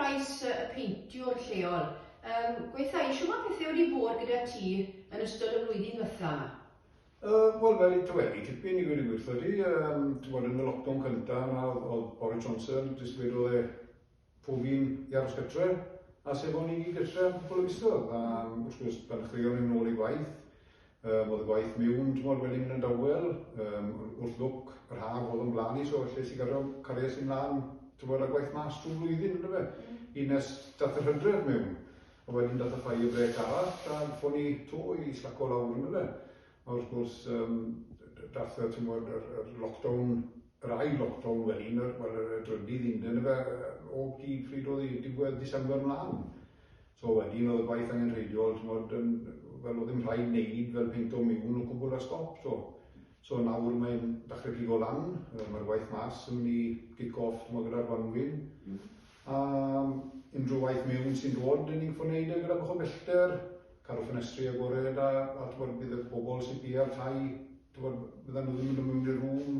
Price, y peintiwr lleol. Gweithwyr, siw mae pethau wedi bod gyda ti yn ystod y flwyddyn ddiwetha yma? Wel, fel wedi tipyn i wedi gweithio di. Yn y lockdown cyntaf yma, oedd Boris Johnson disgwyl oedd pob un i aros gytre, a sef o'n i gytre am cwbl o fisoedd. Wrth gwrs, pan ddechreuon ni'n ôl i gwaith, oedd y gwaith mewn, wedi mynd yn dawel, wrth lwc yr haf oedd yn blaen i, so lle sy'n cario sy'n mlaen, a gwaith mas trwy flwyddyn, ynddo fe? Nes dath yr hydref mewn, a wedyn dath y ffair brec arall, a ffôn i to i slaco lawr, ynddo fe? A wrth gwrs, dath yr lockdown, yr ail lockdown wedyn, y drydydd un, ynddo fe, o gyd pryd oedd i diwedd December mlaen. So wedyn oedd y gwaith angenrheidiol, fel oedd ddim rhaid wneud fel peinto mewn o cwbl a stop. So nawr mae'n dechrau pigo lan, mae'r gwaith mas yn mynd i kick-off gyda'r Gwanwyn. A unrhyw waith mewn sy'n dod, ni'n ffôn wneud gyda bach o bellter, cadw ffenestri agored a bydd y bobl sy'n bia'r tai, bydden nhw ddim yn mynd i'r rŵm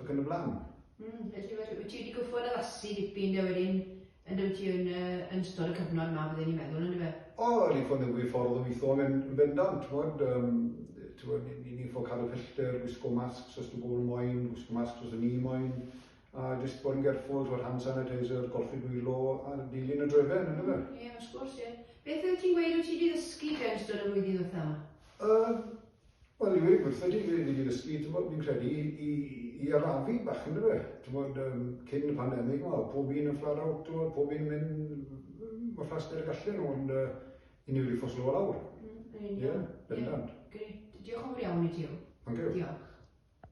ac yn y blaen. Wyt ti wedi gwffod addasu dipyn da wedyn yn dod ti yn ystod y cyfnod yma, byddwn i'n meddwl, ynddo fe? Ni'n ffôn newid ffordd o weithio yn bendant. Ni'n ffôn cadw pellter, gwisgo masks os dy bobl moyn, gwisgo masks os dy ni moyn, a jyst bod yn gerffwl, hand sanitizer, golchi dwylo, a dilyn y drefen, ynddo fe? Ie, wrth gwrs, ie. Beth ydych ti'n gweud wyt ti wedi ddysgu gan ystod y flwyddyn ddiwetha yma? Wel, i wedi gweithio fi wedi dysgu, fi'n credu, i arafu bach, ynddo fe? Cyn y pandemig yma, pob un yn flat out, pob un yn mynd, mae fflaster y gallu nhw, ond i ni wedi ffoslo o lawr. Ie, bendant. Diolch yn fawr iawn i ti. Thank you. Diolch.